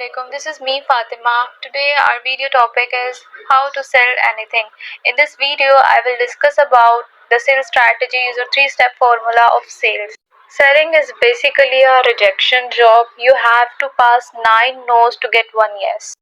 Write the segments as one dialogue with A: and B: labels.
A: Assalamualaikum. This is me Fatima. Today our video topic is how to sell anything. In this video I will discuss about the sales strategies or three-step formula of sales. Selling is basically a rejection job. You have to pass 9 no's to get 1 yes.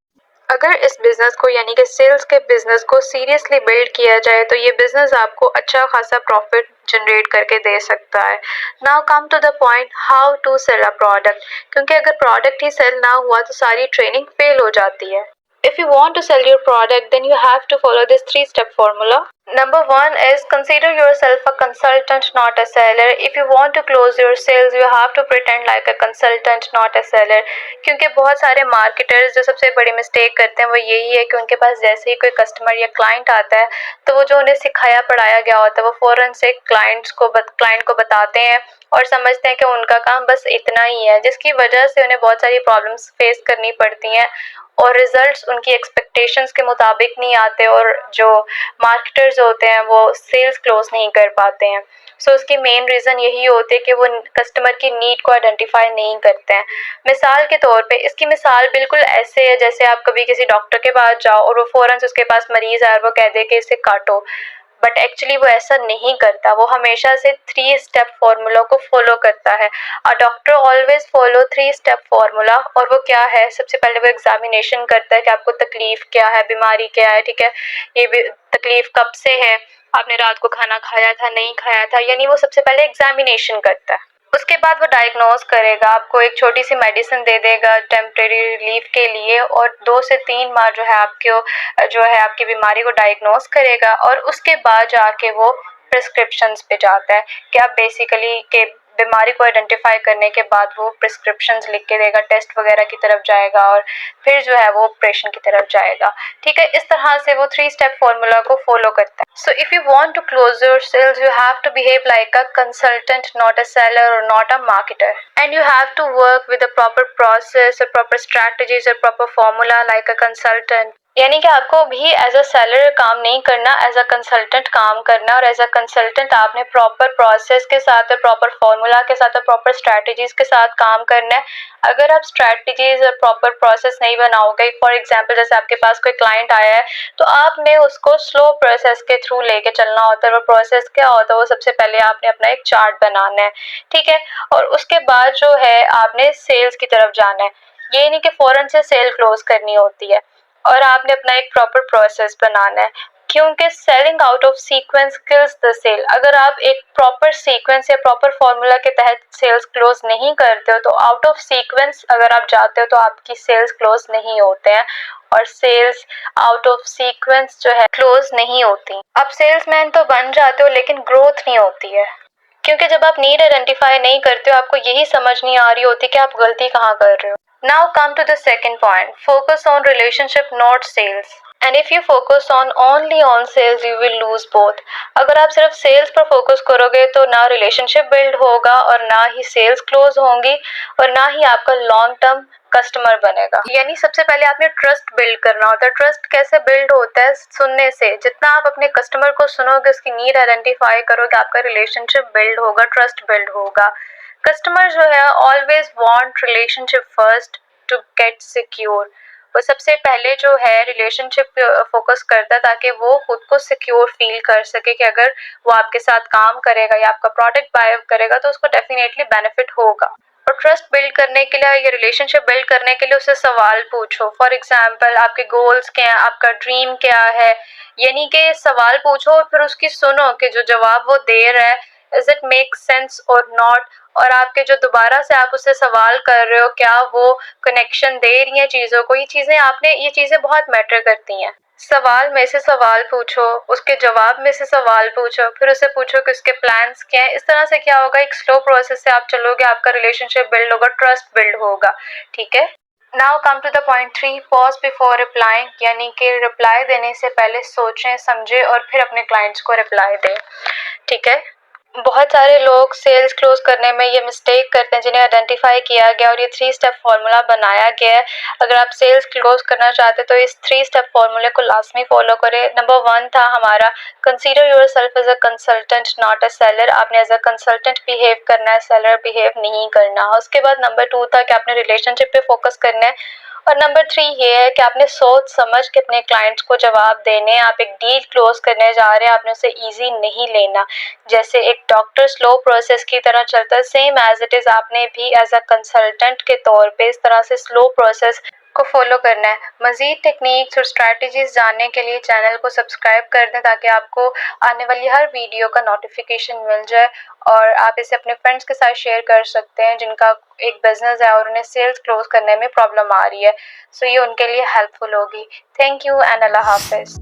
A: अगर इस business को यानी कि sales के business को seriously build किया जाए तो ये बिजनेस आपको अच्छा खासा प्रॉफिट जनरेट करके दे सकता है. Now come to the point, how to sell a product. क्योंकि अगर प्रोडक्ट ही सेल ना हुआ तो सारी ट्रेनिंग फेल हो जाती है. If you want to sell your product, then you have to follow this three-step formula. Number 1 is consider yourself a consultant, not a seller. If you want to close your sales, you have to pretend like a consultant, not a seller. क्योंकि बहुत सारे marketers जो सबसे बड़ी mistake करते हैं वो यही है कि उनके पास जैसे ही कोई कस्टमर या क्लाइंट आता है तो वो जो उन्हें सिखाया पढ़ाया गया होता है वो फ़ौरन से क्लाइंट को बताते हैं और समझते हैं कि उनका काम बस इतना ही है, जिसकी वजह से उन्हें बहुत सारी प्रॉब्लम्स फेस करनी पड़ती हैं और रिजल्ट्स उनकी एक्सपेक्टेशंस के मुताबिक नहीं आते और जो मार्केटर्स होते हैं वो सेल्स क्लोज नहीं कर पाते हैं. सो उसकी मेन रीज़न यही होती है कि वो कस्टमर की नीड को आइडेंटिफाई नहीं करते हैं. मिसाल के तौर पे इसकी मिसाल बिल्कुल ऐसे है जैसे आप कभी किसी डॉक्टर के पास जाओ और वो फ़ौरन से उसके पास मरीज़ आए और वो कह दे कि इसे काटो, बट एक्चुअली वो ऐसा नहीं करता. वो हमेशा से 3 स्टेप फार्मूला को फॉलो करता है. A doctor always follow 3 step formula. और वो क्या है, सबसे पहले वो एग्जामिनेशन करता है कि आपको तकलीफ क्या है, बीमारी क्या है, ठीक है, ये भी तकलीफ कब से है, आपने रात को खाना खाया था नहीं खाया था, यानी वो सबसे पहले एग्जामिनेशन करता है. उसके बाद वो डायग्नोज करेगा, आपको एक छोटी सी मेडिसिन दे देगा टेम्परेरी रिलीफ के लिए और 2 से 3 बार जो है आपकी बीमारी को डायग्नोज करेगा और उसके बाद जाके वो प्रिस्क्रिप्शंस पे जाता है कि आप बेसिकली के बीमारी को आइडेंटिफाई करने के बाद वो प्रिस्क्रिप्शंस लिख के देगा, टेस्ट वगैरह की तरफ जाएगा और फिर जो है वो ऑपरेशन की तरफ जाएगा. ठीक है, इस तरह से वो 3 स्टेप फार्मूला को फॉलो करता है. So if you want to close your sales you have to behave like a consultant, not a seller और not a marketer. And you have to work with a proper process और proper strategies और proper formula like a consultant. यानी कि आपको भी as a seller काम नहीं करना, एज अ कंसल्टेंट काम करना और एज अ कंसल्टेंट आपने प्रॉपर प्रोसेस के साथ और प्रॉपर फार्मूला के साथ और प्रॉपर स्ट्रैटेजीज के साथ काम करना है. अगर आप स्ट्रैटेजीज और प्रॉपर प्रोसेस नहीं बनाओगे, फॉर एग्जांपल जैसे आपके पास कोई क्लाइंट आया है तो आपने उसको स्लो प्रोसेस के थ्रू लेके चलना होता है. वो प्रोसेस क्या होता है, वो सबसे पहले आपने अपना एक चार्ट बनाना है, ठीक है, और उसके बाद जो है आपने सेल्स की तरफ जाना है. ये नहीं कि फ़ौरन से सेल क्लोज करनी होती है और आपने अपना एक प्रॉपर प्रोसेस बनाना है, क्योंकि selling out of sequence kills the sell. अगर आप एक प्रॉपर सीक्वेंस या प्रॉपर फार्मूला के तहत सेल्स क्लोज नहीं करते हो तो आउट ऑफ सीक्वेंस अगर आप जाते हो तो आपकी सेल्स क्लोज नहीं होते हैं और सेल्स आउट ऑफ सीक्वेंस जो है क्लोज नहीं होती. आप सेल्समैन तो बन जाते हो लेकिन ग्रोथ नहीं होती है, क्योंकि जब आप नीड आइडेंटिफाई नहीं करते हो आपको यही समझ नहीं आ रही होती कि आप गलती कहाँ कर रहे हो. Now come to the second point. Focus on relationship, not sales. And if you focus only on sales, you will lose both. अगर आप सिर्फ सेल्स पर फोकस करोगे तो ना रिलेशनशिप बिल्ड होगा और ना ही सेल्स क्लोज होंगी और ना ही आपका लॉन्ग टर्म कस्टमर बनेगा. यानी सबसे पहले आपने ट्रस्ट बिल्ड करना होता है. ट्रस्ट कैसे बिल्ड होता है? सुनने से. जितना आप अपने कस्टमर को सुनोगे, उसकी नीड आइडेंटिफाई करोगे, आपका रिलेशनशिप बिल्ड होगा, ट्रस्ट बिल्ड होगा. कस्टमर जो है always want relationship first to get secure. वो सबसे पहले जो है रिलेशनशिप पे फोकस करता है ताकि वो खुद को सिक्योर फील कर सके कि अगर वो आपके साथ काम करेगा या आपका प्रोडक्ट बाय करेगा तो उसको डेफिनेटली बेनिफिट होगा. और ट्रस्ट बिल्ड करने के लिए या रिलेशनशिप बिल्ड करने के लिए उससे सवाल पूछो. फॉर एग्जांपल आपके गोल्स क्या हैं, आपका ड्रीम क्या है, यानी कि सवाल पूछो और फिर उसकी सुनो कि जो जवाब वो दे रहा है इज इट मेक सेंस और नॉट. और आपके जो दोबारा से आप उससे सवाल कर रहे हो क्या वो कनेक्शन दे रही हैं चीज़ों को. ये चीज़ें बहुत मैटर करती हैं. सवाल में से सवाल पूछो, उसके जवाब में से सवाल पूछो, फिर उससे पूछो कि उसके प्लान्स क्या हैं. इस तरह से क्या होगा, एक स्लो प्रोसेस से आप चलोगे, आपका रिलेशनशिप बिल्ड होगा, ट्रस्ट बिल्ड होगा. ठीक है. Now come to the point 3. Pause before replying. यानी कि रिप्लाई देने से पहले सोचें समझें और फिर अपने क्लाइंट्स को रिप्लाई दें. ठीक है. बहुत सारे लोग सेल्स क्लोज करने में ये मिस्टेक करते हैं जिन्हें आइडेंटिफाई किया गया और ये 3 स्टेप फार्मूला बनाया गया है. अगर आप सेल्स क्लोज करना चाहते हैं तो इस 3 स्टेप फार्मूले को लाजमी फॉलो करें. नंबर 1 था हमारा consider yourself as a consultant, not a seller. आपने एज अ कंसल्टेंट बिहेव करना है, सेलर बिहेव नहीं करना. उसके बाद नंबर 2 था कि आपने रिलेशनशिप पे फोकस करना है और नंबर 3 ये है कि आपने सोच समझ के अपने क्लाइंट्स को जवाब देने, आप एक डील क्लोज करने जा रहे हैं, आपने उसे ईजी नहीं लेना। जैसे एक डॉक्टर स्लो प्रोसेस की तरह चलता है, सेम एज इट इज आपने भी एज अ कंसल्टेंट के तौर पे इस तरह से स्लो प्रोसेस को फॉलो करना है। मजीद टेक्निक्स और स्ट्रैटेजीज जानने के लिए चैनल को सब्सक्राइब कर दें ताकि आपको आने वाली हर वीडियो का नोटिफिकेशन मिल जाए, और आप इसे अपने फ्रेंड्स के साथ शेयर कर सकते हैं जिनका एक बिजनेस है और उन्हें सेल्स क्लोज करने में प्रॉब्लम आ रही है, सो ये उनके लिए हेल्पफुल होगी। Thank you and Allah Hafiz.